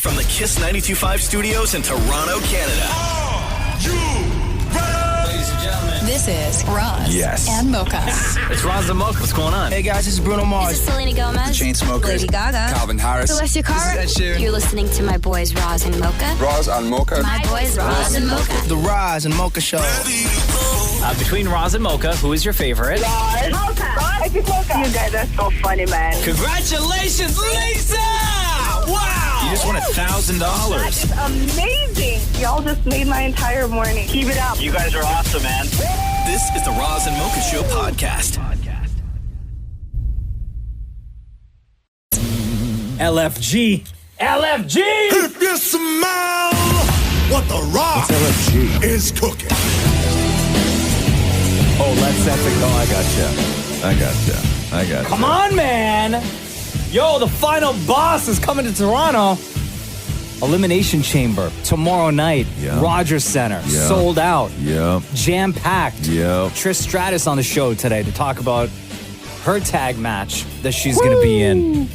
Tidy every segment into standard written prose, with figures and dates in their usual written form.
From the Kiss 92.5 studios in Toronto, Canada. Ladies and gentlemen, This is Roz and Mocha. it's Roz and Mocha. What's going on? Hey guys, this is Bruno Mars. This is Selena Gomez. The Chainsmokers. Lady Gaga. Calvin Harris. Celestia Cara. This is Ed Sheeran. You're listening to my boys Roz and Mocha. Roz and Mocha. My boys Roz and Mocha. The Roz and Mocha Show. Between Roz and Mocha, who is your favorite? Mocha. You guys are so funny, man. Congratulations, Lisa! Wow! You just won $1,000. That's amazing. Y'all just made my entire morning. Keep it up. You guys are awesome, man. This is the Roz and Mocha Show podcast. LFG. LFG! If you smell what the Rock is cooking. Oh, Led Zeppelin. Oh, I gotcha. Come on, man! Yo, the final boss is coming to Toronto. Elimination Chamber tomorrow night. Yeah. Rogers Center. Yeah. Sold out. Yep. Jam-packed. Yep. Trish Status on the show today to talk about her tag match that she's going to be in.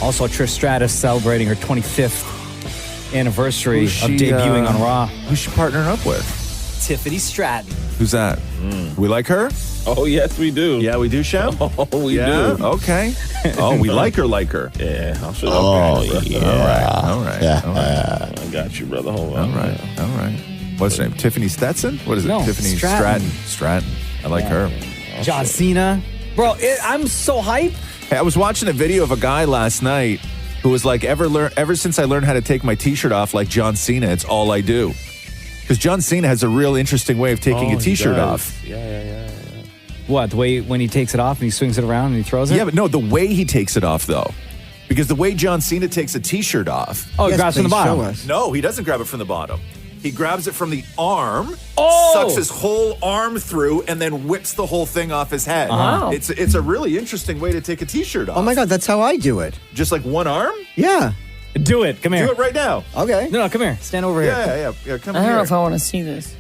Also, Trish Status celebrating her 25th anniversary of debuting on Raw. Who's she partnering up with? Tiffany Stratton. Who's that? We like her? Oh, yes, we do. Yeah, we do, Shep? Oh, we do. Okay. Oh, we like her. Yeah, I'll show you. All right. I got you, brother. Hold on. All right. What's her name? Tiffany Stetson? What is it? No, Tiffany Stratton. I like her. John Cena. Bro, I'm so hyped. Hey, I was watching a video of a guy last night who was like, ever since I learned how to take my T-shirt off like John Cena, it's all I do. Because John Cena has a real interesting way of taking a T-shirt off. Yeah. What, the way when he takes it off and he swings it around and he throws it? Yeah, but no, the way he takes it off, though. Because the way John Cena takes a T-shirt off. Oh, he grabs from the bottom. No, he doesn't grab it from the bottom. He grabs it from the arm, Oh! sucks his whole arm through, and then whips the whole thing off his head. Uh-huh. It's a really interesting way to take a T-shirt off. Oh my God, that's how I do it. Just like one arm? Yeah. Do it. Come here. Do it right now. Okay. No, come here. Stand over here. Yeah. Come I don't here. know if I want to see this.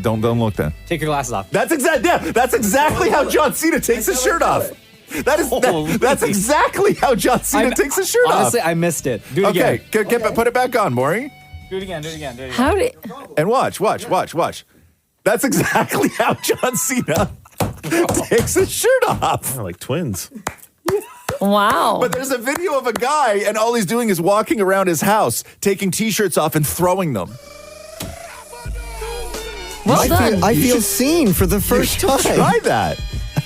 Don't look then. Take your glasses off. That's exactly how John Cena takes his shirt off. That's exactly how John Cena takes his shirt off. Honestly, I missed it. Do it again. Okay, put it back on, Maury. Do it again. How did... And watch. That's exactly how John Cena takes his shirt off. Like twins. Wow. But there's a video of a guy, and all he's doing is walking around his house, taking T-shirts off and throwing them. Well done. I feel seen for the first time. Try that.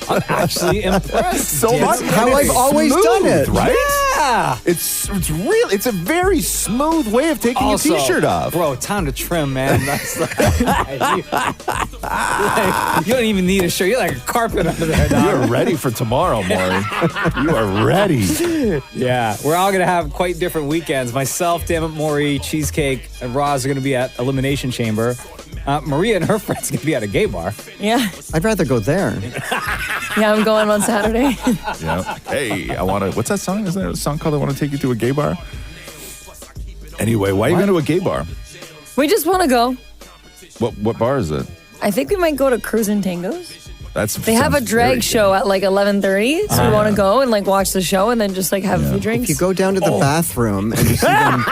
I'm actually impressed. So much. How I've always done it. Right? Yeah. It's a very smooth way of taking Also, a T-shirt off. Bro, time to trim, man. That's you don't even need a shirt. You're like a carpet under there, dog. You're ready for tomorrow, Maury. You are ready. Yeah, we're all going to have quite different weekends. Myself, Damnit Maurie, Cheesecake, and Roz are going to be at Elimination Chamber. Maria and her friends are going to be at a gay bar. Yeah. I'd rather go there. Yeah, I'm going on Saturday. Yeah. Hey, what's that song? Isn't there a song called I Want to Take You to a Gay Bar? Anyway, why are you going to a gay bar? We just want to go. What bar is it? I think we might go to Cruisin' Tangos. They have a drag show at like 11:30, so we want to go and like watch the show and then just like have a few drinks. If you go down to the bathroom and you see them,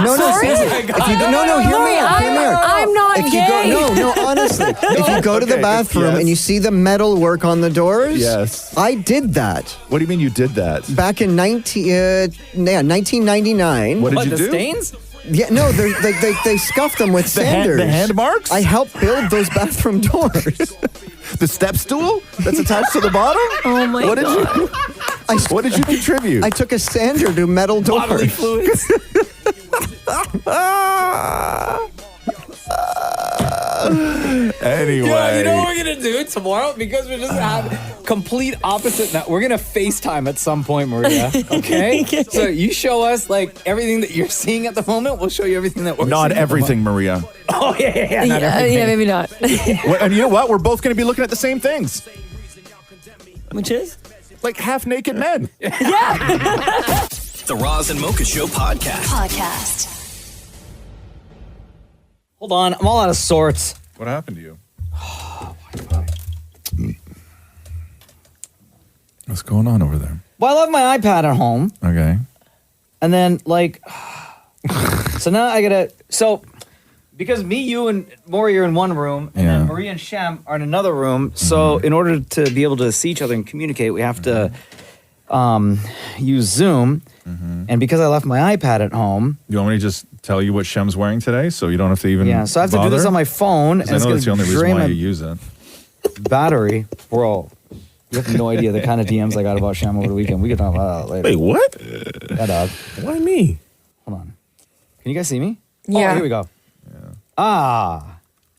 no, Sorry? seriously. If you go, no, hear me out. I'm not If gay. you go, no, honestly. If you go to the bathroom and you see the metal work on the doors, yes, I did that. What do you mean you did that? Back in 1999. What did you do? The stains? Yeah, no, they scuffed them with sanders. The hand marks? I helped build those bathroom doors. The step stool that's attached to the bottom? Oh my God. What did you contribute? I took a sander to metal Bodily doors. fluids. Anyway. Yo, you know what we're going to do tomorrow? Because we just have complete opposite. Now, we're going to FaceTime at some point, Maria. Okay? So you show us like everything that you're seeing at the moment. We'll show you everything that we're Not seeing. everything, Maria. Oh, yeah. Not everything. Yeah, maybe not. And you know what? We're both going to be looking at the same things. Which is? Like half-naked men. The Roz and Mocha Show podcast. Hold on. I'm all out of sorts. What happened to you? What's going on over there? Well, I left my iPad at home. Okay. And then, like, So now I gotta. So because me, you, and Maurie are in one room, and then Maria and Shem are in another room. So in order to be able to see each other and communicate, we have to use Zoom. And because I left my iPad at home, You want me to just tell you what Shem's wearing today, so you don't have to even? so I have to do this on my phone. And I know that's the only reason why you use it. Battery, bro. You have no idea the kind of DMs I got about Shem over the weekend. We can talk about that later. Wait, what? Yeah, dog. Why me? Hold on. Can you guys see me? Yeah. Oh, here we go. Am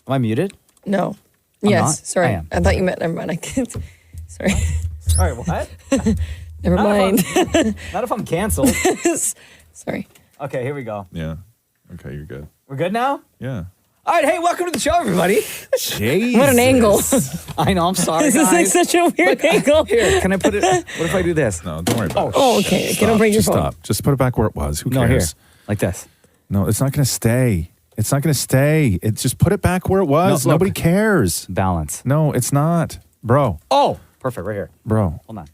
I muted? No. I'm Yes. not? Sorry. I am. I thought you meant. Never mind. I can't. Sorry. Sorry, what? Never mind. Not if I'm canceled. Sorry. Okay, here we go. Yeah. Okay, you're good. We're good now? Yeah. All right, hey, welcome to the show, everybody. Jesus. What an angle. I know, I'm sorry, This is like guys. such a weird angle. Here, can I put it? What if I do this? No, don't worry about it. Oh, okay. Can I bring your Just phone? stop. Just put it back where it was. Who No, here, cares? like this. No, it's not going to stay. It's not going to stay. It's just put it back where it was. No, look. Nobody cares. Balance. No, it's not. Bro. Oh, perfect, right here. Bro. Hold on.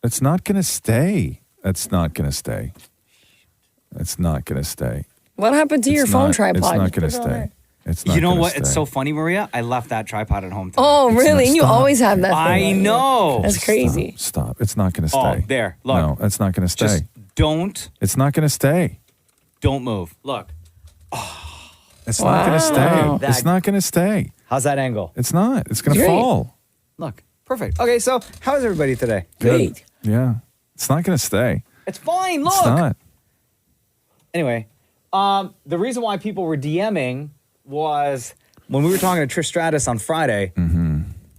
It's not going to stay. It's not going to stay. It's not going to stay. What happened to your It's phone not- tripod? It's not You going to put it on stay. there. It's not You know gonna what? stay. It's so funny, Maria. I left that tripod at home today. Oh, It's really? not- And you stop. always have that thing. I know. That's crazy. Stop. It's not going to Oh, stay. there. Look. No, it's not going to stay. Just don't It's not going to stay. move. Look. It's not going to stay. That- It's not going to stay. How's that angle? It's not. It's going to Great. fall. Look. Perfect. Okay, so how is everybody today? Great. Yeah. It's not going to stay. It's fine. Look. It's not. Anyway, the reason why people were DMing was when we were talking to Trish Status on Friday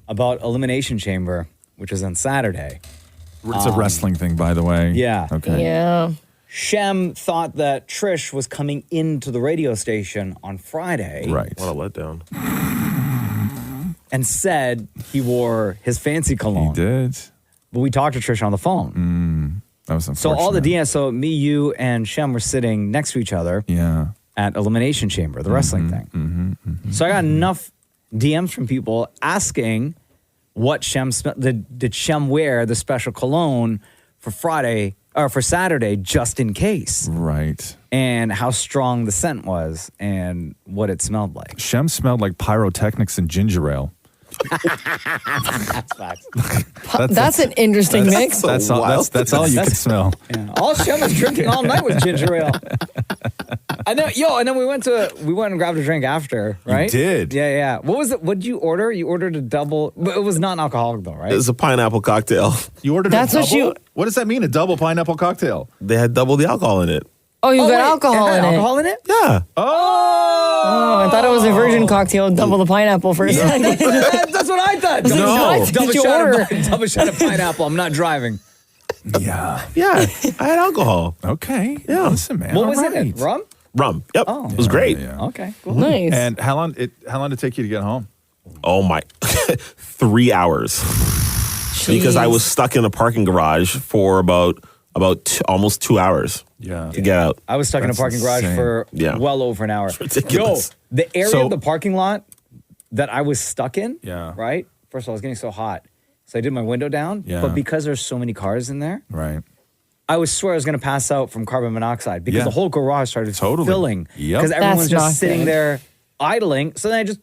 about Elimination Chamber, which is on Saturday. It's a wrestling thing, by the way. Yeah. Okay. Yeah. Shem thought that Trish was coming into the radio station on Friday. Right. What a letdown. And said he wore his fancy He cologne. did. But we talked to Trish on the phone. That was So unfortunate. all the DMs, so me, you, and Shem were sitting next to each other Yeah. at Elimination Chamber, the wrestling thing. So I got enough DMs from people asking what Shem did Shem wear the special cologne for Friday or for Saturday just in case, Right. and how strong the scent was and what it smelled like. Shem smelled like pyrotechnics and ginger ale. That's facts. That's an interesting mix. That's all. That's all you could smell. Yeah. All Shem was drinking all night was ginger ale. And then we went and grabbed a drink after, right? did? Yeah. What was it? What did you order? You ordered a double, but it was non-alcoholic though, right? It's a pineapple cocktail. You ordered That's a what double? you- What does that mean? A double pineapple cocktail? They had double the alcohol in it. Oh, you got wait, alcohol it had in it. alcohol in it? Yeah. Oh, I thought it was a virgin cocktail, double the pineapple for a second. That's what I thought. No. Double Did you shot order? of, double shot of pineapple. I'm not driving. Yeah. Yeah. I had alcohol. Okay. Yeah. Listen, man. What was all in right. it? Rum? Rum. Yep. Oh. It was great. Yeah. Okay, cool. Nice. And how long did it take you to get home? Oh my. 3 hours. Because I was stuck in a parking garage for about almost 2 hours. Yeah. To get out. I was stuck in a That's parking garage insane. for Yeah. well over an hour. ridiculous. Yo, the area So- of the parking lot that I was stuck in, Yeah. right? First of all, I was getting so hot. So I did my window down. Yeah. But because there's so many cars in there, Right. I swear I was going to pass out from carbon monoxide because Yeah. the whole garage started Totally. filling. Yep. Because everyone was That's not just sitting good. there idling. So then I just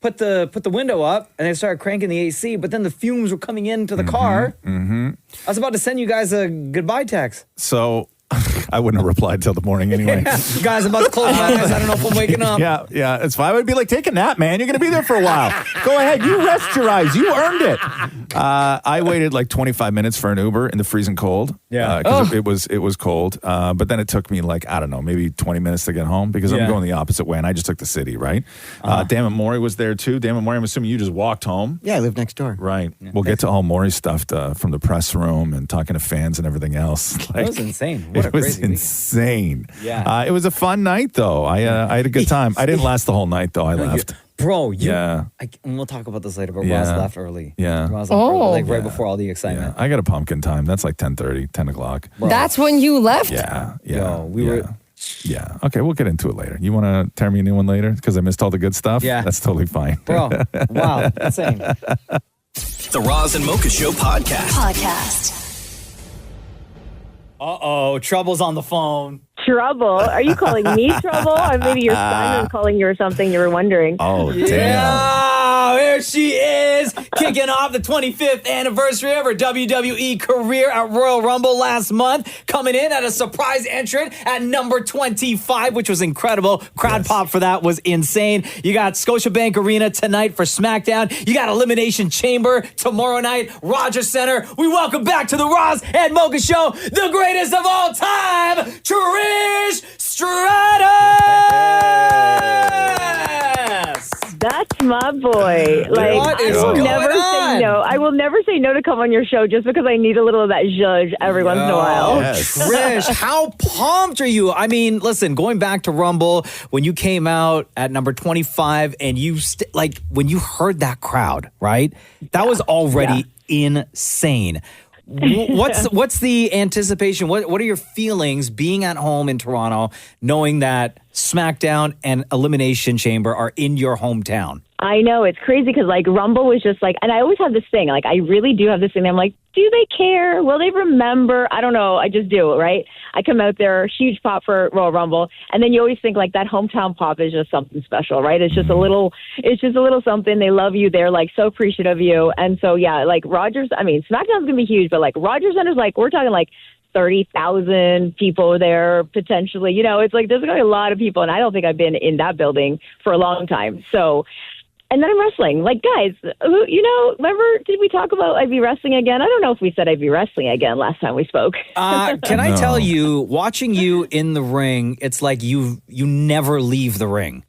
put the window up and I started cranking the AC, but then the fumes were coming into the car. I was about to send you guys a goodbye text. So I wouldn't have replied till the morning anyway. Guys, I'm about to close my eyes. I don't know if I'm waking up. Yeah, it's fine. I would be like, take a nap, man. You're going to be there for a while. Go ahead. You rest your eyes. You earned it. I waited like 25 minutes for an Uber in the freezing cold. Yeah. Because it was cold. But then it took me like, I don't know, maybe 20 minutes to get home because Yeah. I'm going the opposite way and I just took the city, right? Damnit Maurie was there too. Damnit Maurie, I'm assuming you just walked home. Yeah, I live next door. Right. We'll get to all Maury stuff from the press room and talking to fans and everything else. That was insane. What a It was crazy week. insane. Yeah. It was a fun night, though. I had a good time. I didn't last the whole night, though. I left. Bro, Yeah. and we'll talk about this later, but Yeah. Ross left early. Yeah. Ross left early, like right Yeah. before all the Yeah. excitement. I got a pumpkin time. That's like 10:30, 10 o'clock. That's when you left? Yeah. Yeah. Yo, we yeah. were- Yeah. Okay, we'll get into it later. You want to tear me a new one later because I missed all the good stuff? Yeah. That's totally fine. Bro, wow, insane. The Roz and Mocha Show podcast. Podcast. Uh-oh, trouble's on the phone. Trouble? Are you calling me trouble? Or maybe your son was calling you or something. You were wondering. Oh, damn. Yeah, here she is, kicking off the 25th anniversary of her WWE career at Royal Rumble last month, coming in at a surprise entrant at number 25, which was incredible. Crowd pop for that was insane. You got Scotiabank Arena tonight for SmackDown. You got Elimination Chamber tomorrow night, Rogers Center. We welcome back to the Roz and Mocha Show, the greatest of all time, Trish Status. That's my boy. Like, What is I will going never on? say no. I will never say no to come on your show just because I need a little of that zhuzh every once in a while. Yes. Trish, how pumped are you? I mean, listen, going back to Rumble, when you came out at number 25 and you, when you heard that crowd, right? That was already insane. What's the anticipation? What are your feelings being at home in Toronto, knowing that SmackDown and Elimination Chamber are in your hometown? I know, it's crazy because, like, Rumble was just like, and I always have this thing, like, I really do have this thing. I'm like, do they care? Will they remember? I don't know. I just do, right? I come out there, huge pop for Royal Rumble, and then you always think, like, that hometown pop is just something special, right? It's just a little something. They love you. They're, like, so appreciative of you. And so, yeah, like, Rogers, I mean, SmackDown's going to be huge, but, like, Rogers Center's, like, we're talking, like, 30,000 people there potentially. You know, it's like there's going to be a lot of people, and I don't think I've been in that building for a long time. So, and then I'm wrestling. Like, guys, remember, did we talk about I'd be wrestling again? I don't know if we said I'd be wrestling again last time we spoke. Can I tell you, watching you in the ring, it's like you never leave the ring.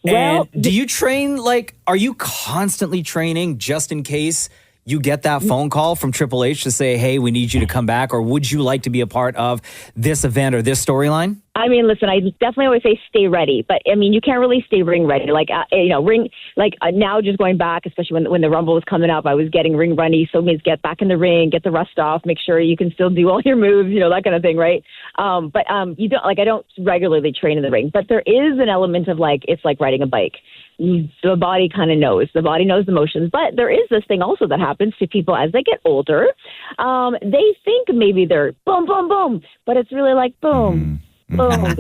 Well, and do you train, like, are you constantly training just in case you get that phone call from Triple H to say, hey, we need you to come back? Or would you like to be a part of this event or this storyline? I mean, listen, I definitely always say stay ready, but I mean, you can't really stay ring ready. Like, now just going back, especially when the Rumble was coming up, I was getting ring ready. So it means get back in the ring, get the rust off, make sure you can still do all your moves, that kind of thing, right? But you don't, like, I don't regularly train in the ring, but there is an element of, like, it's like riding a bike. The body kind of knows. The body knows the motions. But there is this thing also that happens to people as they get older. They think maybe they're boom, boom, boom, but it's really like boom. Boom.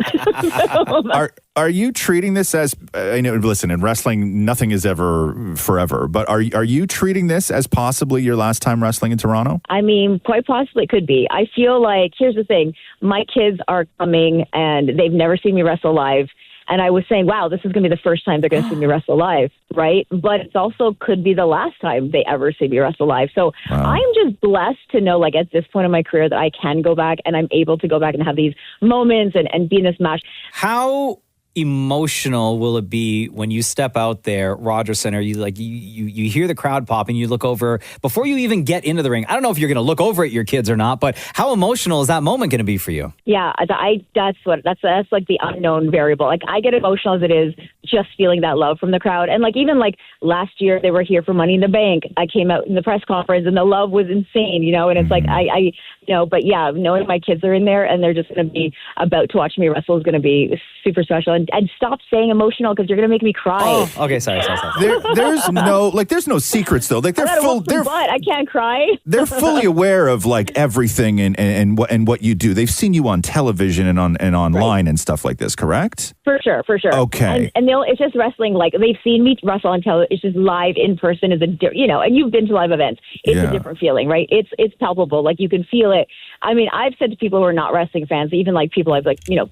Are you treating this as, I know, listen, in wrestling, nothing is ever forever, but are you treating this as possibly your last time wrestling in Toronto? I mean, quite possibly it could be. I feel like, here's the thing, my kids are coming and they've never seen me wrestle live. And I was saying, wow, this is going to be the first time they're going to see me wrestle live, right? But it also could be the last time they ever see me wrestle live. So I'm just blessed to know, like, at this point in my career that I can go back and I'm able to go back and have these moments and be in this match. How emotional will it be when you step out there, Rogers Center, you hear the crowd pop and you look over before you even get into the ring? I don't know if you're going to look over at your kids or not, but how emotional is that moment going to be for you? Yeah, that's like the unknown variable. Like, I get emotional as it is just feeling that love from the crowd. And like, even like last year they were here for Money in the Bank. I came out in the press conference and the love was insane, and it's like, but yeah, knowing my kids are in there and they're just going to be about to watch me wrestle is going to be super special. And stop saying emotional because you're going to make me cry. Oh, okay, sorry. There's no secrets though. Like, I can't cry. They're fully aware of, like, everything and what you do. They've seen you on television and online and stuff like this, correct? For sure. Okay. And it's just wrestling. Like, they've seen me wrestle on television. It's just live in person is and you've been to live events. It's a different feeling, right? It's palpable. Like, you can feel it. I mean, I've said to people who are not wrestling fans, even like people I've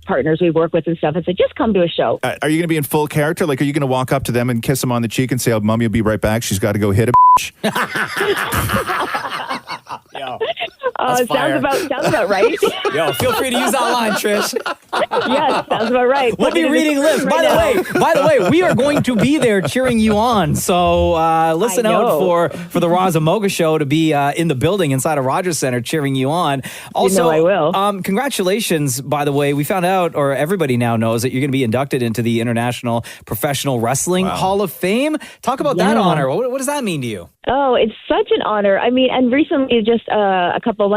partners we work with and stuff, and said, just come to a show. Are you going to be in full character? Like, are you going to walk up to them and kiss them on the cheek and say, "Oh, Mommy will be right back. She's got to go hit a bitch." Sounds about right. Yo, feel free to use that line, Trish. Yes, sounds about right. We'll be reading lips. By the way, we are going to be there cheering you on. So listen out for the Roz and Mocha Show to be in the building inside of Rogers Center cheering you on. Also, I will. Congratulations, by the way. We found out, or everybody now knows, that you're going to be inducted into the International Professional Wrestling Hall of Fame. Talk about that honor. What does that mean to you? Oh, it's such an honor. I mean, and recently just a couple of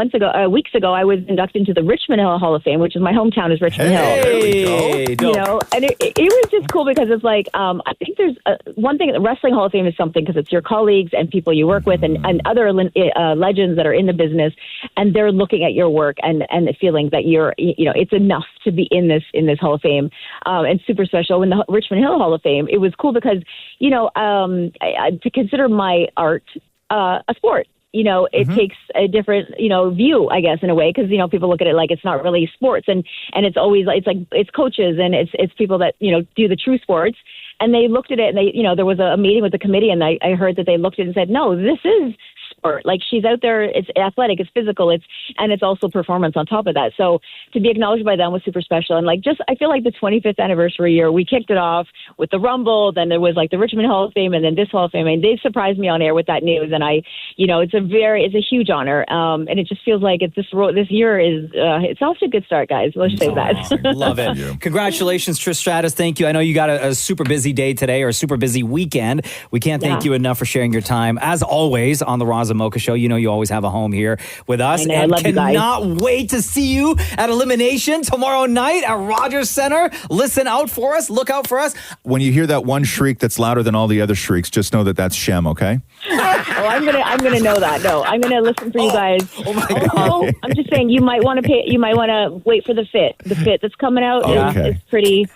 weeks ago, I was inducted into the Richmond Hill Hall of Fame, which is my hometown is Richmond Hill. Hey, You know, and it was just cool because it's like, I think there's one thing, the Wrestling Hall of Fame is something because it's your colleagues and people you work with and other legends that are in the business, and they're looking at your work and feeling that you're, you know, it's enough to be in this Hall of Fame, and super special. In the Richmond Hill Hall of Fame, it was cool because, you know, to consider my art a sport. You know, it takes a different, you know, view, I guess, in a way, because, you know, people look at it like it's not really sports, and it's always, it's coaches and it's people that, you know, do the true sports. And they looked at it and they, you know, there was a meeting with the committee, and I heard that they looked at it and said, no, this is sport. Like, she's out there, it's athletic, it's physical, and it's also performance on top of that. So to be acknowledged by them was super special. And like, just, I feel like the 25th anniversary year, we kicked it off with the Rumble, then there was like the Richmond Hall of Fame, and then this Hall of Fame. And they surprised me on air with that news. And I, you know, it's a huge honor. And it just feels like this year is, it's off to a good start, guys. Let's say that. Love it. Congratulations, Trish Stratus. Thank you. I know you got a super busy day today, or a super busy weekend. We can't thank you enough for sharing your time. As always, on the Roz and Mocha Show, you know you always have a home here with us. I love you guys. Cannot wait to see you at Elimination tomorrow night at Rogers Center. Listen out for us. Look out for us. When you hear that one shriek that's louder than all the other shrieks, just know that that's Shem, okay? I'm gonna know that. No, I'm gonna listen for you guys. Oh my God. Also, I'm just saying you might want to wait for the fit. The fit that's coming out is pretty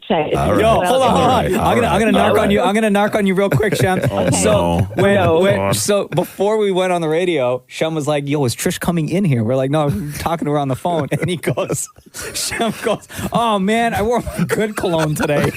tight. Right. Yo, hold on. I'm gonna narc on you. I'm gonna narc on you real quick, Shem. So before we went on the radio, Shem was like, "Yo, is Trish coming in here?" We're like, "No, I'm talking to her on the phone." And Shem goes, "Oh man, I wore my good cologne today."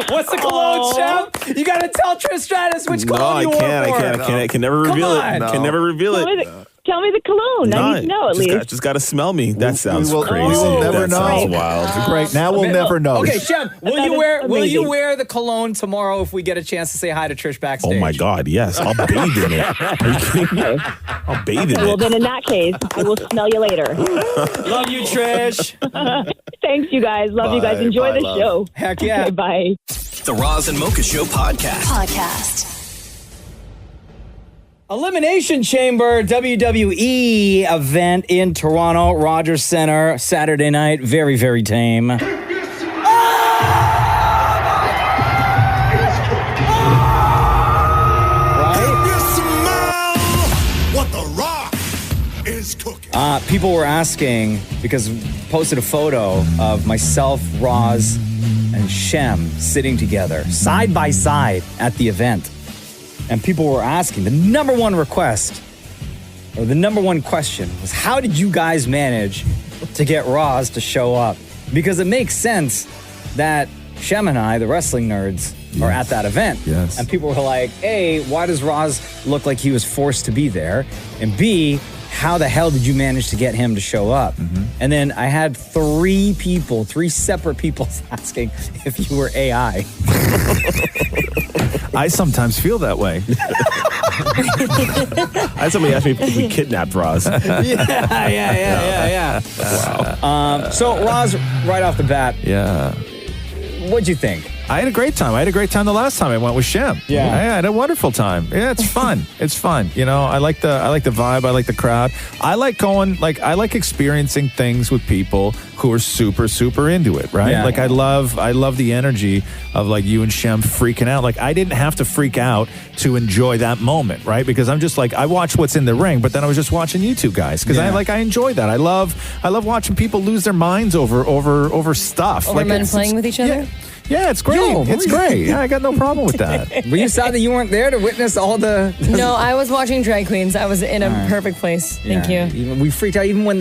What's the cologne, Shem? You gotta tell Trish Stratus which cologne you wore. I can never reveal it. No. Can never reveal it. Tell me the cologne. I need to know at least. Just got to smell me. That sounds crazy. We will never know. Sounds wild. Great. Now we'll never know. Okay, Shem, will you wear the cologne tomorrow if we get a chance to say hi to Trish backstage? Oh my God, yes. I'll bathe in it. Are you kidding me? I'll bathe in it. Well, then in that case, I will smell you later. Love you, Trish. Thanks, you guys. Love you guys. Enjoy the show. Heck yeah. Okay, bye. The Roz and Mocha Show Podcast. Elimination Chamber WWE event in Toronto, Rogers Center, Saturday night. Very, very tame. What the Rock is cooking. People were asking, because posted a photo of myself, Roz, and Shem sitting together, side by side at the event. And people were asking, the number one request, or the number one question was, how did you guys manage to get Roz to show up? Because it makes sense that Shem and I, the wrestling nerds, are at that event. Yes. And people were like, A, why does Roz look like he was forced to be there? And B, how the hell did you manage to get him to show up? Mm-hmm. And then I had three separate people asking if you were AI. I sometimes feel that way. I had somebody ask me if we kidnapped Roz. Yeah. Wow. So, Roz, right off the bat, what'd you think? I had a great time. I had a great time the last time I went with Shem. Yeah. I had a wonderful time. Yeah, it's fun. It's fun. You know, I like the vibe. I like the crowd. I like experiencing things with people who are super, super into it, right? Yeah. Like I love the energy of like you and Shem freaking out. Like I didn't have to freak out to enjoy that moment, right? Because I'm just like, I watch what's in the ring, but then I was just watching you two guys because I enjoy that. I love watching people lose their minds over stuff. Over men playing with each other? Yeah, it's great. It's great. Yeah, I got no problem with that. Were you sad that you weren't there to witness all the... No, I was watching drag queens. I was in a perfect place. Thank you. We freaked out even when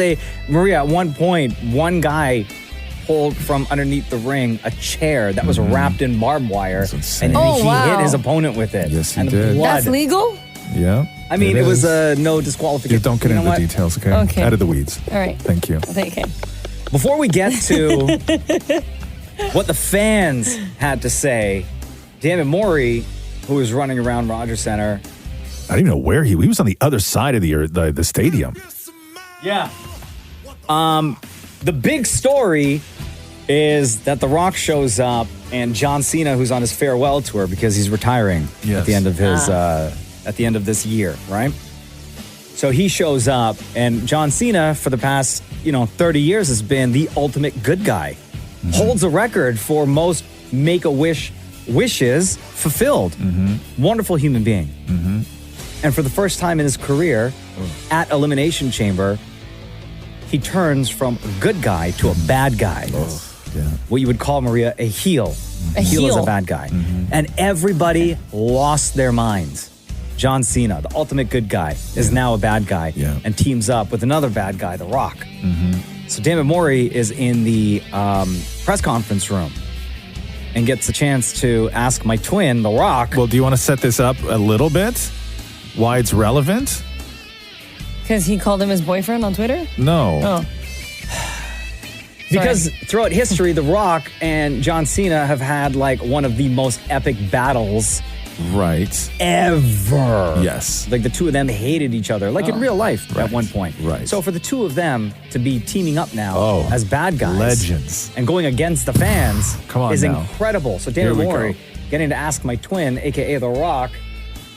Maria, at one point, one guy pulled from underneath the ring a chair that was wrapped in barbed wire. And he hit his opponent with it. Yes, he and did. That's legal? Yeah. I mean, it was no disqualification. Yeah, don't get into the details, okay? Okay. Out of the weeds. All right. Thank you. Okay. Before we get to what the fans had to say, Damnit Maurie, who was running around Rogers Center. I didn't even know where he was on the other side of the stadium. Yeah. The big story is that The Rock shows up and John Cena, who's on his farewell tour because he's retiring at the end of his at the end of this year, right? So he shows up, and John Cena, for the past, 30 years, has been the ultimate good guy. Holds a record for most Make-A-Wish wishes fulfilled. Wonderful human being. And for the first time in his career, at Elimination Chamber, he turns from a good guy to a bad guy. What you would call, Maria, a heel. A heel is a bad guy. And everybody lost their minds. John Cena, the ultimate good guy, is now a bad guy and teams up with another bad guy, The Rock. So Damnit Maurie is in the press conference room and gets a chance to ask my twin, The Rock. Well, do you want to set this up a little bit? Why it's relevant? Because he called him his boyfriend on Twitter? No. Oh. Because throughout history, The Rock and John Cena have had like one of the most epic battles ever. Yes. Like the two of them hated each other, like in real life at one point. So for the two of them to be teaming up now as bad guys. Legends. And going against the fans is now. incredible. So Damnit Maurie getting to ask my twin, a.k.a. The Rock,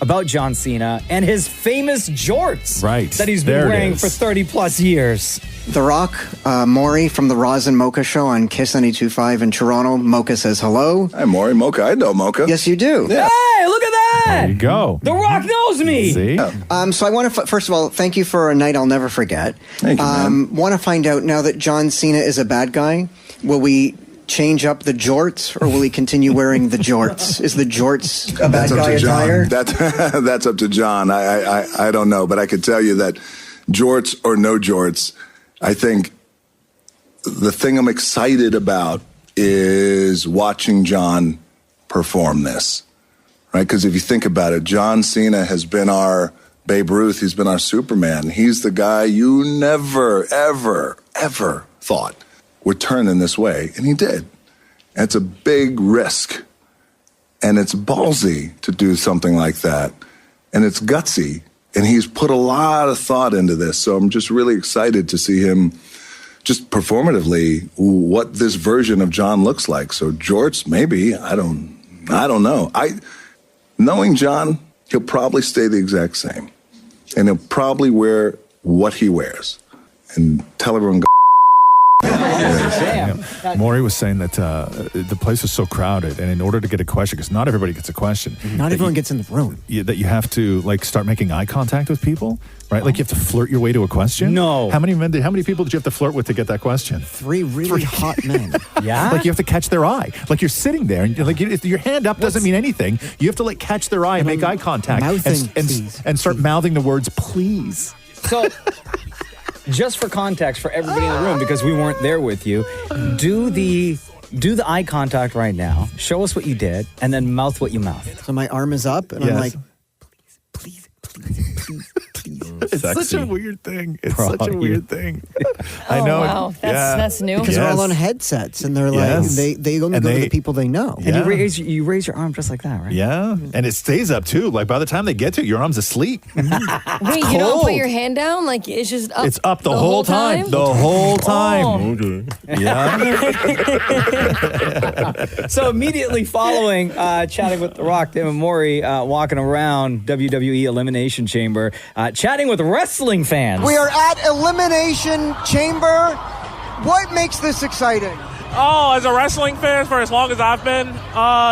about John Cena and his famous jorts that he's been wearing for 30 plus years. The Rock, Maurie from the Roz and Mocha show on Kiss 92.5 in Toronto. Mocha says hello. Hi, Maurie. Mocha. I know Mocha. Yes, you do. Yeah. Hey, look at that! There you go. The Rock knows me! See? So I want to, first of all, thank you for a night I'll never forget. Thank you, man. Want to find out, now that John Cena is a bad guy, will we change up the jorts, or will he continue wearing the jorts? Is the jorts a bad guy attire? That's up to John. I don't know, but I could tell you that jorts or no jorts, I think the thing I'm excited about is watching John perform this, right? Because if you think about it, John Cena has been our Babe Ruth. He's been our Superman. He's the guy you never, ever, ever thought would turn in this way, and he did. And it's a big risk, and it's ballsy to do something like that, and it's gutsy, and he's put a lot of thought into this, so I'm just really excited to see him just performatively what this version of John looks like. So jorts, maybe, I don't know. Knowing John, he'll probably stay the exact same, and he'll probably wear what he wears, and tell everyone, Maurie was saying that the place was so crowded, and in order to get a question, because not everybody gets a question, not everyone gets in the room, that you have to like start making eye contact with people, right? Like you have to flirt your way to a question. No. How many people did you have to flirt with to get that question? Three really hot men. Yeah. Like you have to catch their eye. Like you're sitting there, and like your hand up doesn't mean anything. You have to like catch their eye and make eye contact and start mouthing the words "please." So. Just for context for everybody in the room, because we weren't there with you, do the eye contact right now. Show us what you did, and then mouth what you mouthed. So my arm is up, and I'm like, please. It's such a weird thing. It's such a weird thing. I know. Wow, that's new. Because they're all on headsets, and they're like, they only go to the people they know. And you raise your arm just like that, right? Yeah, and it stays up too. Like by the time they get to it, your arm's asleep. Wait, you don't put your hand down? Like it's just up? It's up the whole time? The whole time. Oh. Okay. Yeah. So immediately following chatting with The Rock, Damnit Maurie walking around WWE Elimination Chamber, chatting with wrestling fans. We are at Elimination Chamber. What makes this exciting? Oh, as a wrestling fan for as long as I've been,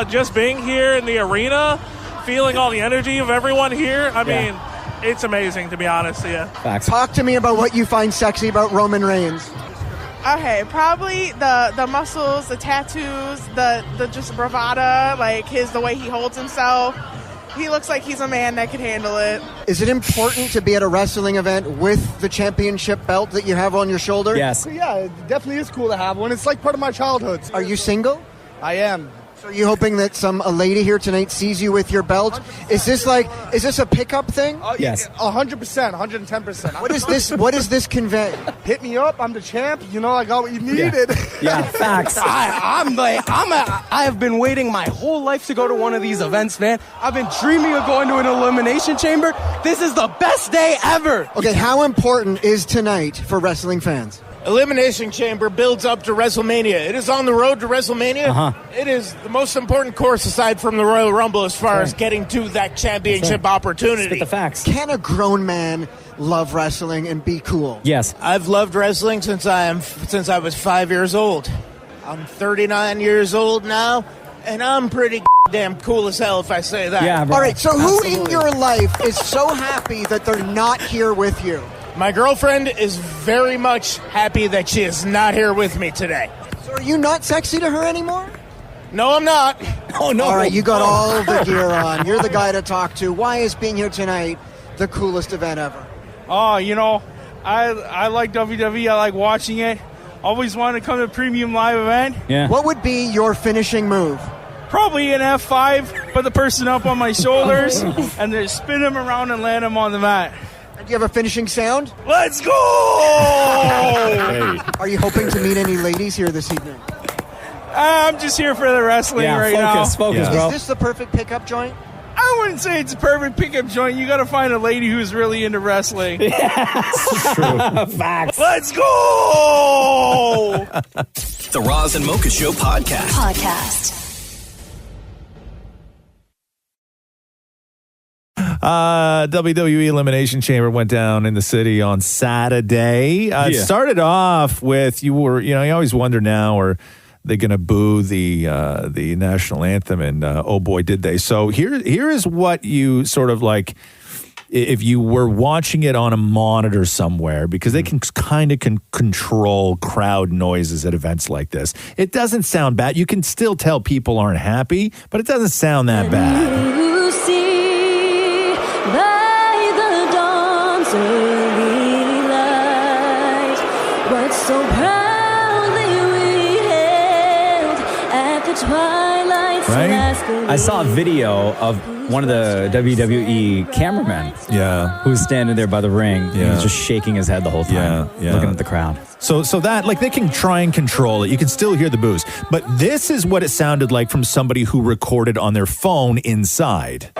just being here in the arena, feeling all the energy of everyone here, I mean, it's amazing, to be honest, yeah. Facts. Talk to me about what you find sexy about Roman Reigns. Okay, probably the muscles, the tattoos, the just bravado, like the way he holds himself. He looks like he's a man that could handle it. Is it important to be at a wrestling event with the championship belt that you have on your shoulder? Yes. Yeah, it definitely is cool to have one. It's like part of my childhood. Are you single? I am. So are you hoping that a lady here tonight sees you with your belt? 100%. Is this a pickup thing? Yes. 100%, 1110%. What does this convey? Hit me up. I'm the champ. You know, I got what you needed. Yeah, facts. I have been waiting my whole life to go to one of these events, man. I've been dreaming of going to an elimination chamber. This is the best day ever. Okay, how important is tonight for wrestling fans? Elimination Chamber builds up to WrestleMania. It is on the road to WrestleMania. It is the most important course aside from the Royal Rumble as far as getting to that championship opportunity. Spit the facts. Can a grown man love wrestling and be cool? Yes. I've loved wrestling since I was 5 years old. I'm 39 years old now, and I'm pretty damn cool as hell if I say that. Yeah, bro. All right, so who in your life is so happy that they're not here with you? My girlfriend is very much happy that she is not here with me today. So are you not sexy to her anymore? No, I'm not. Oh, no. All right, you got all the gear on. You're the guy to talk to. Why is being here tonight the coolest event ever? Oh, I like WWE. I like watching it. Always wanted to come to a premium live event. Yeah. What would be your finishing move? Probably an F5, put the person up on my shoulders, and then spin him around and land him on the mat. Do you have a finishing sound? Let's go! Are you hoping to meet any ladies here this evening? I'm just here for the wrestling now. Focus, bro. Is this the perfect pickup joint? I wouldn't say it's a perfect pickup joint. You got to find a lady who's really into wrestling. True. Facts. Let's go! The Roz and Mocha Show podcast. WWE Elimination Chamber went down in the city on Saturday. It started off with you always wonder now, are they going to boo the national anthem? And oh boy, did they! So here is what you sort of like if you were watching it on a monitor somewhere, because they can kind of control crowd noises at events like this. It doesn't sound bad. You can still tell people aren't happy, but it doesn't sound that bad. So proudly we hailed at the twilight's last gleam. I saw a video of one of the WWE cameramen. Yeah. Who was standing there by the ring. Yeah. He was just shaking his head the whole time. Yeah. Looking at the crowd. So that, like, they can try and control it. You can still hear the boos. But this is what it sounded like from somebody who recorded on their phone inside.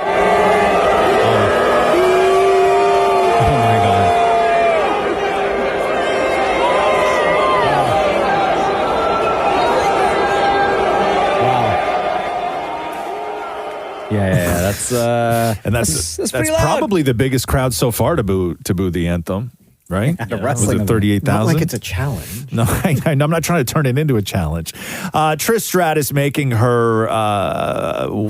Yeah, that's and that's pretty loud. Probably the biggest crowd so far to boo the anthem, right? At a wrestling was it 38,000? Not like it's a challenge. No, I'm not trying to turn it into a challenge. Trish Status making her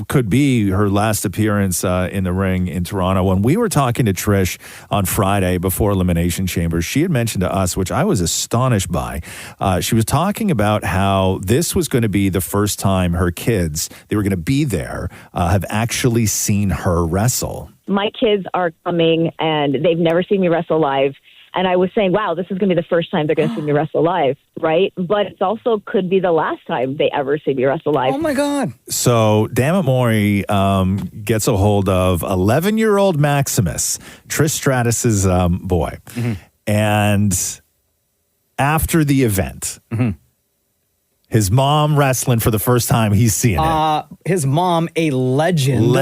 could be her last appearance in the ring in Toronto. When we were talking to Trish on Friday before Elimination Chamber, she had mentioned to us, which I was astonished by. She was talking about how this was going to be the first time her kids, they were going to be there, have actually seen her wrestle. My kids are coming, and they've never seen me wrestle live. And I was saying, wow, this is going to be the first time they're going to see me wrestle live, right? But it also could be the last time they ever see me wrestle live. Oh, my God. So Damnit Maurie gets a hold of 11-year-old Maximus, Trish Stratus's boy. Mm-hmm. And after the event, his mom wrestling for the first time, he's seeing it. His mom, a legend,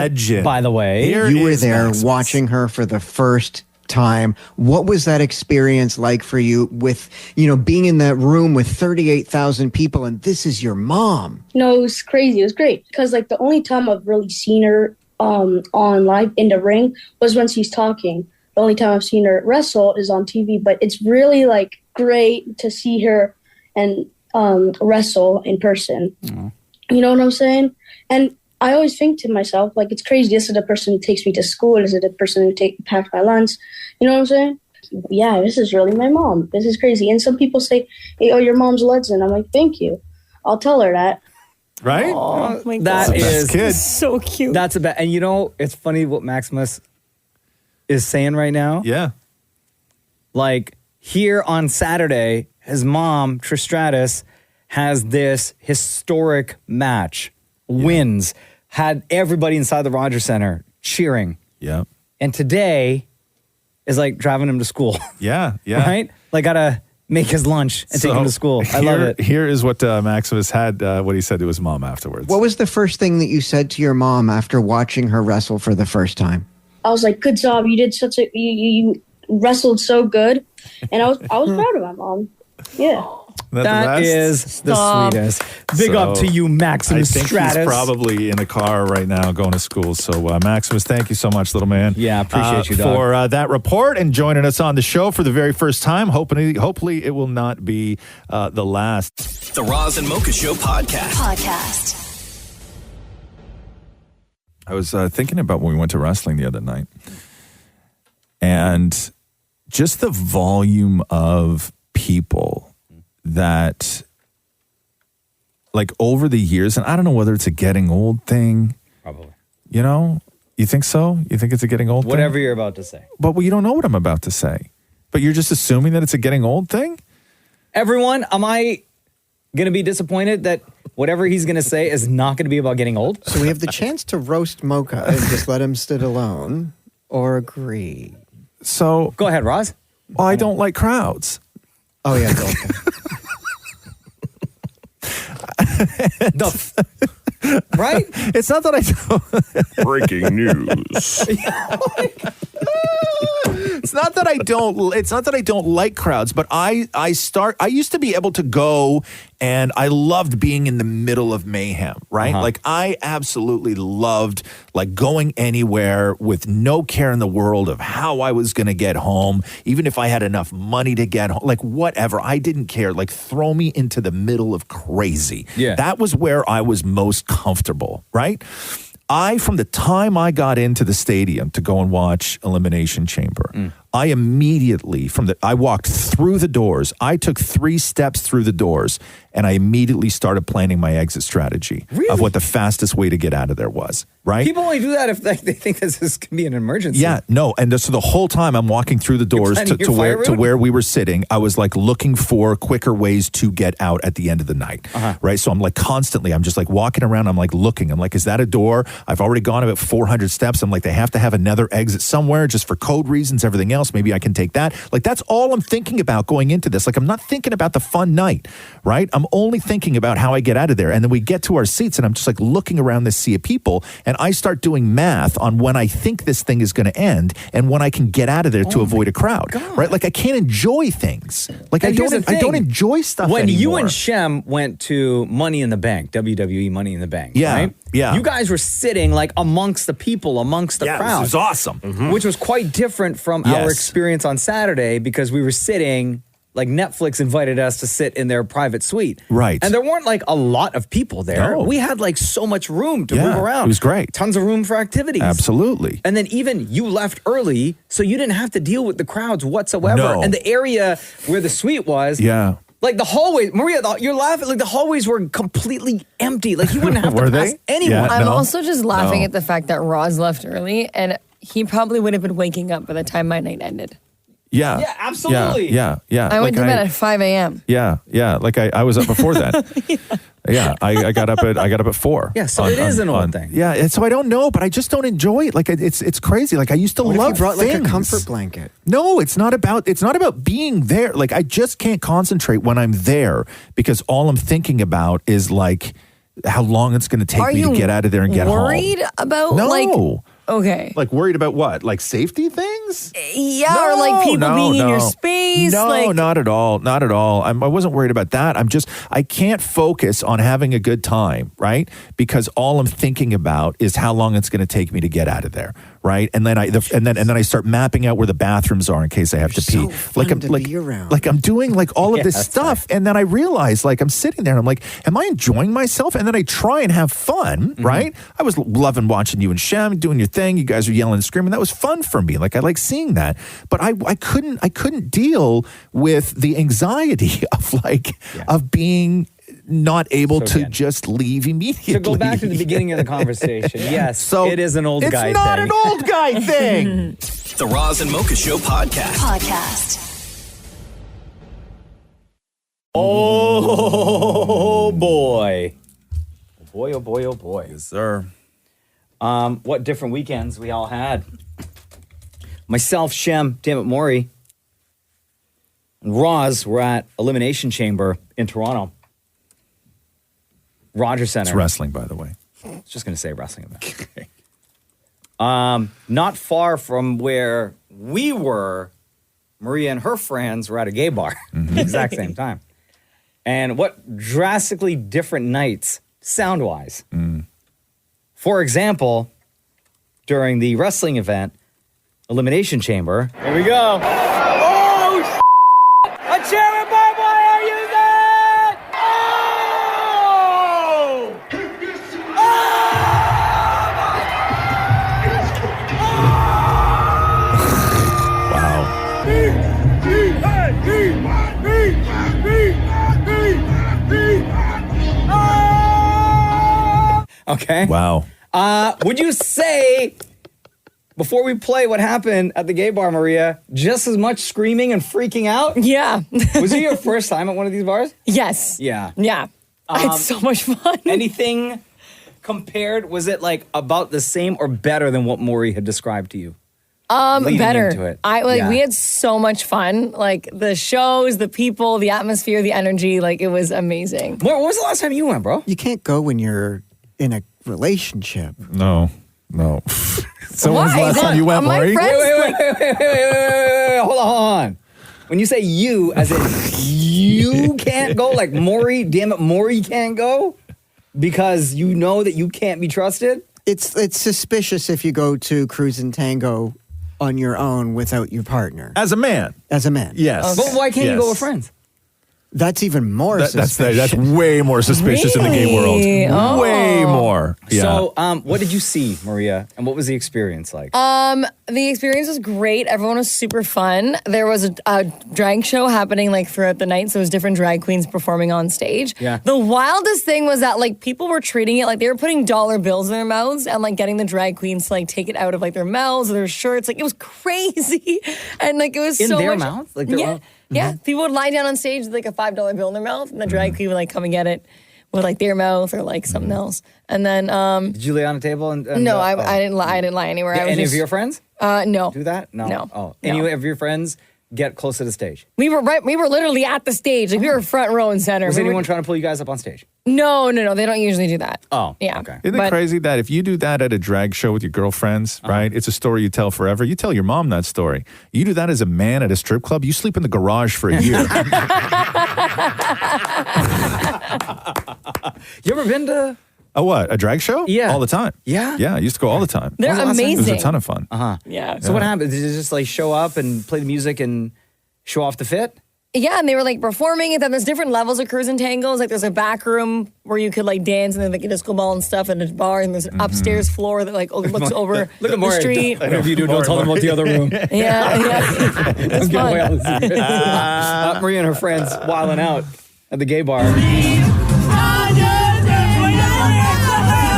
by the way. You were there watching her for the first time. What was that experience like for you with, being in that room with 38,000 people and this is your mom? No, it was crazy. It was great because the only time I've really seen her on live in the ring was when she's talking. The only time I've seen her wrestle is on TV, but it's really great to see her and wrestle in person. You know what I'm saying? And I always think to myself, it's crazy. This is the person who takes me to school. This is the person who packs my lunch. You know what I'm saying? Yeah, this is really my mom. This is crazy. And some people say, hey, your mom's a legend. I'm like, thank you. I'll tell her that. Right? Oh, my God. That is so cute. That's and it's funny what Maximus is saying right now. Yeah. Here on Saturday, his mom, Trish Status, has this historic match, wins, had everybody inside the Rogers Center cheering. Yeah. And today is driving him to school. Yeah. Right? Gotta make his lunch and take him to school. I love it. Here is what Maximus had, what he said to his mom afterwards. What was the first thing that you said to your mom after watching her wrestle for the first time? I was like, good job. You did you wrestled so good. And I was proud of my mom. Yeah. That is the Stop. sweetest. Big up to you, Maximus I think Stratus. he's probably in the car right now going to school. So, Maximus, thank you so much, little man. Yeah, appreciate you, dog. For that report and joining us on the show for the very first time. Hopefully it will not be the last. The Roz and Mocha Show podcast. I was thinking about when we went to wrestling the other night. And just the volume of people that, like, over the years, and I don't know whether it's a getting old thing. Probably. You know? You think so? You think it's a getting old Whatever thing? you're about to say. But you don't know what I'm about to say. But you're just assuming that it's a getting old thing? Everyone, am I going to be disappointed that whatever he's going to say is not going to be about getting old? So we have the chance to roast Mocha and just let him sit alone or agree. So go ahead, Roz. Well, I don't like crowds. Oh, yeah. Right? It's not that I don't. Breaking news. It's not that I don't like crowds, but I used to be able to go, and I loved being in the middle of mayhem, right? Like, I absolutely loved, like, going anywhere with no care in the world of how I was going to get home, even if I had enough money to get home, like, whatever. I didn't care. Like, throw me into the middle of crazy. Yeah. That was where I was most comfortable, right? From the time I got into the stadium to go and watch Elimination Chamber, I immediately, I walked through the doors. I took 3 steps through the doors, and I immediately started planning my exit strategy of what the fastest way to get out of there was, right? People only do that if they think this is going to be an emergency. Yeah, no. And so the whole time I'm walking through the doors to where we were sitting, I was like looking for quicker ways to get out at the end of the night, right? So I'm like constantly, I'm just like walking around. I'm like looking. I'm like, is that a door? I've already gone about 400 steps. I'm like, they have to have another exit somewhere just for code reasons, everything else. Maybe I can take that. Like, that's all I'm thinking about going into this. Like, I'm not thinking about the fun night, right? I'm only thinking about how I get out of there. And then we get to our seats, and I'm just like looking around this sea of people, and I start doing math on when I think this thing is going to end and when I can get out of there to avoid a crowd, right? Like, I can't enjoy things. Like, I don't enjoy stuff when anymore. you and Shem went to Money in the Bank, WWE Money in the Bank, right? Yeah. You guys were sitting like amongst the people, amongst the crowd. This is awesome. Which was quite different from our experience on Saturday, because we were sitting, like, Netflix invited us to sit in their private suite. Right. And there weren't like a lot of people there. No. We had like so much room to move around. It was great. Tons of room for activities. Absolutely. And then even you left early, so you didn't have to deal with the crowds whatsoever. No. And the area where the suite was, like the hallways, Maria, you're laughing, like the hallways were completely empty. Like, you wouldn't have to pass anyone. Yeah, I'm also just laughing at the fact that Roz left early, and he probably would have been waking up by the time my night ended. Yeah. Yeah, absolutely. Yeah. I went to bed at 5 a.m. Yeah. Like, I was up before that. I got up at 4. Yeah, so it is an old thing. Yeah, and so I don't know, but I just don't enjoy it. Like, it's crazy. Like, I used to What love if you brought like a things. comfort blanket? No, it's not about being there. Like, I just can't concentrate when I'm there, because all I'm thinking about is like how long it's going to take me to get out of there and get home. Worried about okay. Like, worried about what? Like, safety things? Yeah, or like people being in your space. No, like, not at all. Not at all. I wasn't worried about that. I can't focus on having a good time, right? Because all I'm thinking about is how long it's going to take me to get out of there, right? And then I start mapping out where the bathrooms are in case I have to pee. Like I'm doing like all of this stuff, and then I realize, like, I'm sitting there and I'm like, am I enjoying myself? And then I try and have fun, right? I was loving watching you and Shem doing your thing. You guys are yelling and screaming. That was fun for me. Like, I like seeing that, but I couldn't deal with the anxiety of being not able to just leave immediately. To go back to the beginning of the conversation, yes, so it is an old guy thing. It's not an old guy thing. The Roz and Mocha Show podcast. Oh boy. Oh boy, oh boy. Yes, sir. What different weekends we all had. Myself, Shem, Damnit Maurie, and Roz were at Elimination Chamber in Toronto. Rogers Center. It's wrestling, by the way. I was just going to say wrestling event. Not far from where we were Maria and her friends were at a gay bar at the exact same time. And what drastically different nights, sound-wise. For example, during the wrestling event, Elimination Chamber. Here we go. Oh, a chair and barbed wire, use it! Oh! Okay. Wow. Would you say, before we play what happened at the gay bar, Maria, just as much screaming and freaking out? Yeah. Was it your first time at one of these bars? Yes. Yeah. Yeah. I had so much fun. Anything compared? Was it like about the same or better than what Maury had described to you? Leading Better. into it. We had so much fun. Like the shows, the people, the atmosphere, the energy. Like it was amazing. What was the last time you went, bro? You can't go when you're in a relationship. No. So when's the last time you went, Maury? Wait. Hold on. When you say you, as in you can't go, like Maury, damn it, Maury can't go because you know that you can't be trusted? It's suspicious if you go to Cruise and Tango on your own without your partner. As a man. Yes. But why can't you go with friends? That's even more suspicious. That's way more suspicious in the gay world. Oh. Way more. Yeah. So, what did you see, Maria? And what was the experience like? The experience was great. Everyone was super fun. There was a drag show happening like throughout the night. So it was different drag queens performing on stage. Yeah. The wildest thing was that like people were treating it like they were putting dollar bills in their mouths and like getting the drag queens to like take it out of like their mouths or their shirts. Like it was crazy. And like it was In so their much. mouth? Like their yeah. own? Yeah. People would lie down on stage with like a $5 bill in their mouth and the drag queen would like come and get it with like their mouth or like something else. And then did you lay on a table and no, I didn't lie. I didn't lie anywhere. Yeah, I was any just, of your friends no. do that? No. Oh, any No. of your friends get close to the stage? We were literally at the stage. Like we were front row and center. Was We were- anyone trying to pull you guys up on stage? No. They don't usually do that. Oh, yeah. okay. Isn't it crazy that if you do that at a drag show with your girlfriends, right? It's a story you tell forever. You tell your mom that story. You do that as a man at a strip club, you sleep in the garage for a year. You ever been to A what? A drag show? Yeah. All the time. Yeah? Yeah, I used to go all the time. They're It was amazing. a ton of fun. Uh-huh. Yeah. So what happened? Did you just like show up and play the music and show off the fit? Yeah, and they were like performing it. Then there's different levels of Cruise and Tangos. Like there's a back room where you could like dance and then like a disco ball and stuff and a bar. And there's an upstairs floor that like looks over Look at the Maury. street. Whatever you do, don't tell them about the other room. Yeah. Don't give away all the secrets. Maria and her friends wilding out at the gay bar.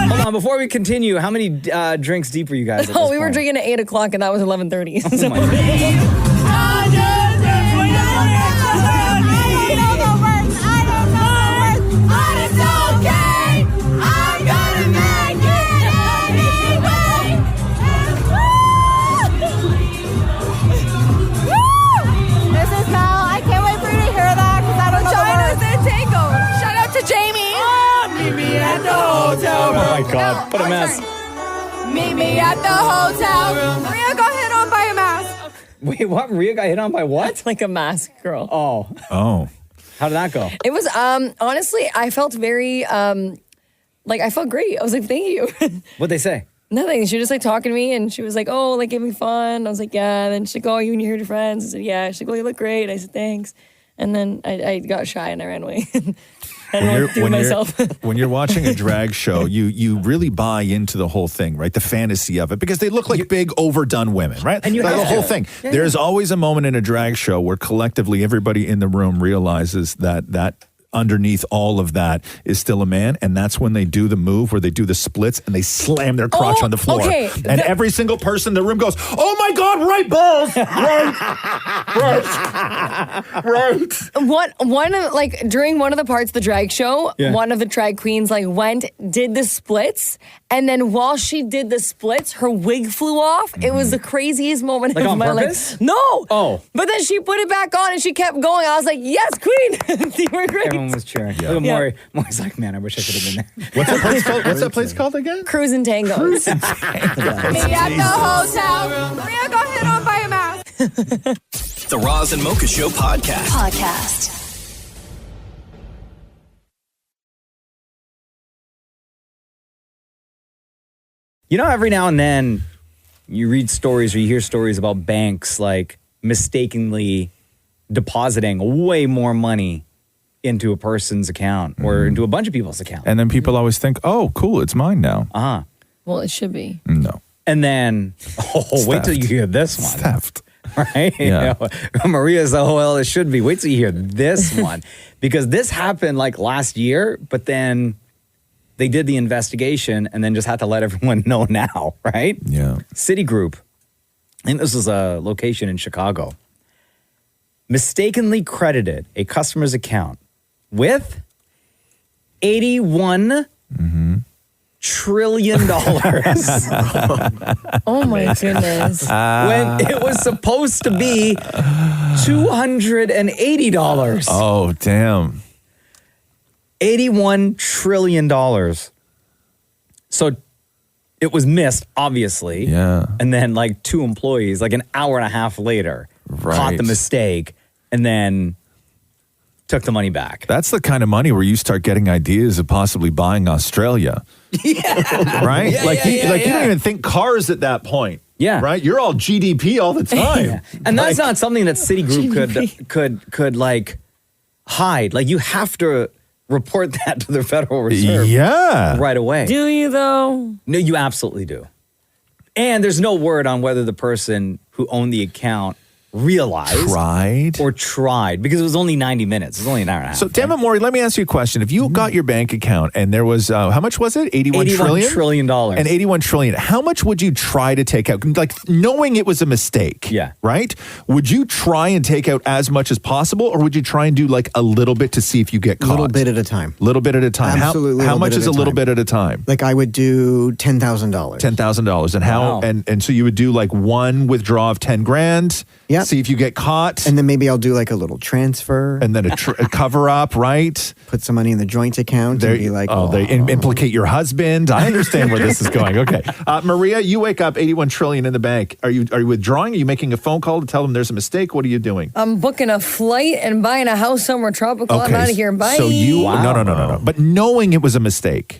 Hold on, before we continue, how many drinks deep were you guys at Oh, this we were point? drinking at 8 o'clock and that was 11:30. Oh my God. Oh my God, what a mess. Meet me at the hotel. Maria got hit on by a mask. Wait, what? Maria got hit on by what? Like a mask girl. Oh. How did that go? It was, honestly, I felt very, I felt great. I was like, thank you. What'd they say? Nothing. She was just like talking to me and she was like, oh, like, give me fun. I was like, yeah. And then she's like, oh, you and your friends? I said, yeah. She's like, well, you look great. I said, thanks. And then I got shy and I ran away. When you're watching a drag show, you really buy into the whole thing, right? The fantasy of it, because they look like big overdone women, right? And you like have the whole to. thing. Yeah, There's always a moment in a drag show where collectively everybody in the room realizes that underneath all of that is still a man, and that's when they do the move where they do the splits and they slam their crotch on the floor. Okay. And every single person in the room goes, oh my God, right balls! Right. During one of the parts of the drag show, one of the drag queens did the splits, and then while she did the splits, her wig flew off. It was the craziest moment of my life. No. Oh. But then she put it back on and she kept going. I was like, yes, queen. You were great. Everyone Everyone was cheering. Look at Maury. Maury's like, man, I wish I could have been there. What's that place called? What's that place called again? Cruise and Tangos. Me at the hotel. Maria, go ahead on buy a mask. The Roz and Mocha Show podcast. You know, every now and then you read stories or you hear stories about banks like mistakenly depositing way more money into a person's account or into a bunch of people's accounts. And then people always think, oh, cool, it's mine now. Well, it should be. No. And then, wait till you hear this one. Theft. Right? Yeah. You know, Maria's well, it should be. Wait till you hear this one. Because this happened like last year, but then they did the investigation and then just had to let everyone know now, right? Yeah. Citigroup, I think this was a location in Chicago, mistakenly credited a customer's account with $81 trillion. Oh my goodness. When it was supposed to be $280. Oh, damn. $81 trillion. So it was missed, obviously. Yeah. And then like two employees, like an hour and a half later, caught the mistake and then took the money back. That's the kind of money where you start getting ideas of possibly buying Australia. Yeah. Right? Yeah, you don't even think cars at that point. Yeah. Right? You're all GDP all the time. Yeah. And that's not something that Citigroup could like hide. Like you have to report that to the Federal Reserve right away. Do you though? No, you absolutely do. And there's no word on whether the person who owned the account realized or tried because it was only 90 minutes. It was only an hour and a half. So, damn it, Maury, let me ask you a question. If you got your bank account and there was, how much was it? $81 trillion. And $81 trillion. How much would you try to take out? Like, knowing it was a mistake. Yeah. Right? Would you try and take out as much as possible, or would you try and do like a little bit to see if you get caught? A little bit at a time. Little bit at a time. Absolutely. How much is a little bit at a time? Like, I would do $10,000. $10,000. And how, and so you would do like one withdrawal of 10 grand. Yeah. See if you get caught. And then maybe I'll do like a little transfer. And then a cover up, right? Put some money in the joint account and be like, they implicate your husband. I understand where this is going. Okay. Maria, you wake up $81 trillion in the bank. Are you withdrawing? Are you making a phone call to tell them there's a mistake? What are you doing? I'm booking a flight and buying a house somewhere tropical. I'm out of here. Bye. So you, no. But knowing it was a mistake.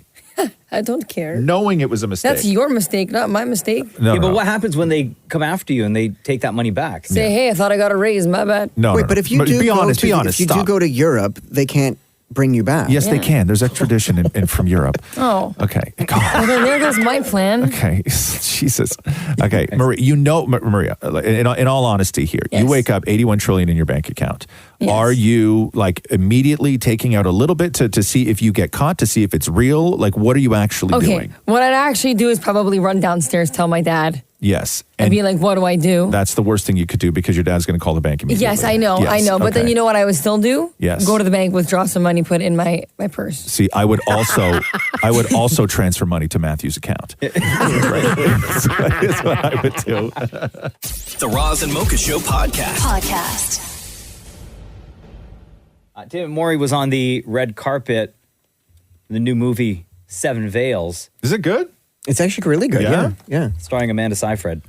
I don't care. Knowing it was a mistake. That's your mistake, not my mistake. But what happens when they come after you and they take that money back? Say, hey, I thought I got a raise. My bad. Wait, but if you do be honest. if you do go to Europe, they can't bring you back. Yes, they can. There's extradition in from Europe. Oh. Okay. Well, then there goes my plan. Okay. Jesus. Okay. Maria, Maria, in all honesty here, you wake up $81 trillion in your bank account. Yes. Are you like immediately taking out a little bit to see if you get caught, to see if it's real? Like, what are you actually doing? What I'd actually do is probably run downstairs, tell my dad. Yes. And be like, what do I do? That's the worst thing you could do because your dad's going to call the bank immediately. Yes, I know. But then you know what I would still do? Yes. Go to the bank, withdraw some money, put it in my purse. See, I would also transfer money to Matthew's account. That's what I would do. The Roz and Mocha Show podcast. David Maury was on the red carpet, the new movie Seven Veils. Is it good? It's actually really good. Yeah. Starring Amanda Seyfried.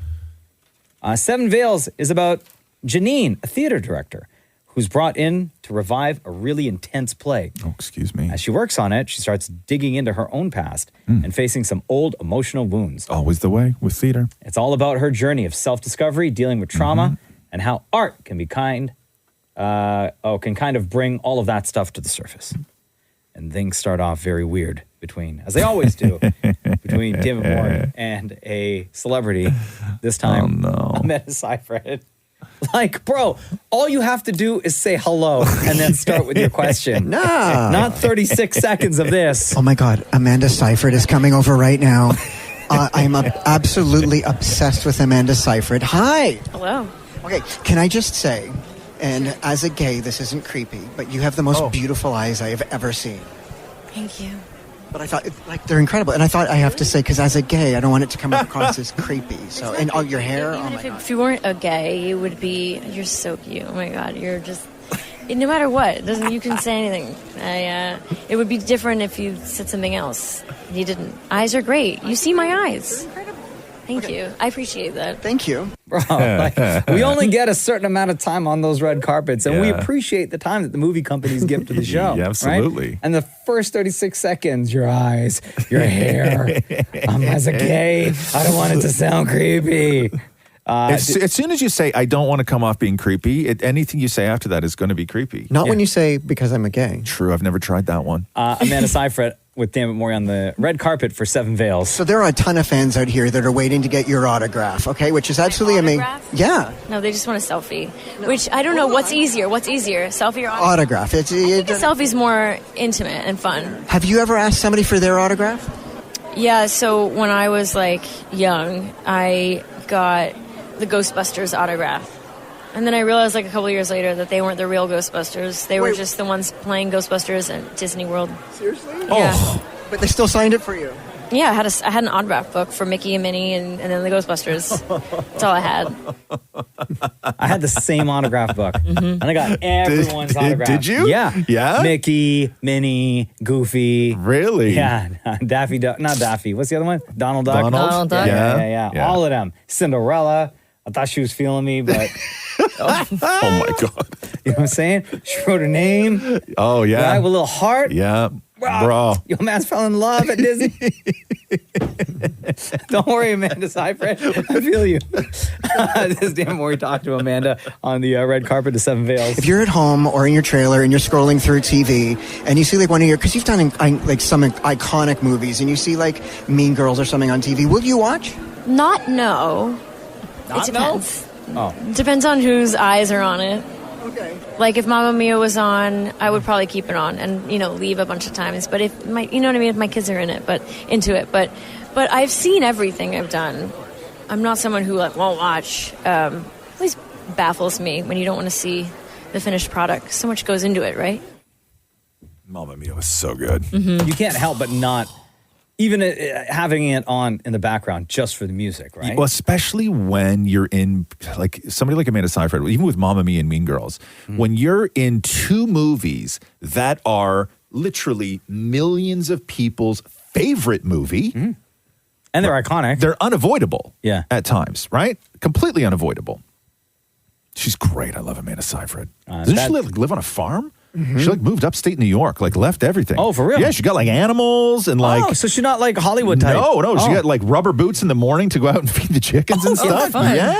Seven Veils is about Janine, a theater director, who's brought in to revive a really intense play. Oh, excuse me. As she works on it, she starts digging into her own past and facing some old emotional wounds. Always the way with theater. It's all about her journey of self-discovery, dealing with trauma, and how art can be can kind of bring all of that stuff to the surface. And things start off very weird as they always do, between David Maury and a celebrity. This time, Amanda Seyfried. Like, bro, all you have to do is say hello and then start with your question. Not 36 seconds of this. Oh my God, Amanda Seyfried is coming over right now. I'm absolutely obsessed with Amanda Seyfried. Hi. Hello. Okay, can I just say, and as a gay, this isn't creepy, but you have the most beautiful eyes I have ever seen. Thank you. But I thought, they're incredible. And I thought I have to say, because as a gay, I don't want it to come across as creepy. So, and your hair, Even if you weren't a gay, you would be, you're so cute. Oh my God, you're just No matter what, you can say anything. It would be different if you said something else. You didn't. Eyes are great. You see my eyes. Thank you. I appreciate that. Thank you. Bro, we only get a certain amount of time on those red carpets, and we appreciate the time that the movie companies give to the show. Yeah, absolutely. Right? And the first 36 seconds, your eyes, your hair. As a gay, I don't want it to sound creepy. As soon as you say, I don't want to come off being creepy, anything you say after that is going to be creepy. Not when you say, because I'm a gay. True, I've never tried that one. Amanda Seyfried with Damnit Maurie on the red carpet for Seven Veils. So there are a ton of fans out here that are waiting to get your autograph, okay? Which is absolutely amazing. Yeah. No, they just want a selfie. Which, I don't know, what's easier? Selfie or autograph? I think a selfie's more intimate and fun. Have you ever asked somebody for their autograph? Yeah, so when I was, young, I got the Ghostbusters autograph. And then I realized, a couple of years later, that they weren't the real Ghostbusters. They were just the ones playing Ghostbusters at Disney World. Seriously? Yeah. Oh. But they still signed it for you? Yeah, I had an autograph book for Mickey and Minnie and then the Ghostbusters. That's all I had. I had the same autograph book. And I got everyone's autograph. Did you? Yeah. Yeah? Mickey, Minnie, Goofy. Really? Yeah. Daffy Duck. Not Daffy. What's the other one? Donald Duck. Donald Duck. Yeah. All of them. Cinderella. I thought she was feeling me, but... Oh my God. You know what I'm saying? She wrote her name. Oh, yeah. Right, with a little heart. Yeah. Wow. Bro. Your man's fell in love at Disney. Don't worry, Amanda Seyfried. I feel you. This is Dan Maurie talking to Amanda on the red carpet to Seven Veils. If you're at home or in your trailer and you're scrolling through TV and you see one of your, because you've done some iconic movies and you see Mean Girls or something on TV, will you watch? No. It depends. Depends on whose eyes are on it. Okay. If Mamma Mia was on, I would probably keep it on and, leave a bunch of times. But if if my kids are into it. But I've seen everything I've done. I'm not someone who won't watch. It always baffles me when you don't want to see the finished product. So much goes into it, right? Mamma Mia was so good. Mm-hmm. You can't help but not... Even having it on in the background just for the music, right? Well, especially when you're in, somebody like Amanda Seyfried, even with Mamma Mia and Mean Girls, when you're in two movies that are literally millions of people's favorite movie. And they're iconic. They're unavoidable at times, right? Completely unavoidable. She's great. I love Amanda Seyfried. Doesn't she live on a farm? Mm-hmm. She moved upstate New York, left everything. Oh, for real? Yeah, she got animals and so she's not Hollywood type. No, she got rubber boots in the morning to go out and feed the chickens and stuff. Fun. Yeah.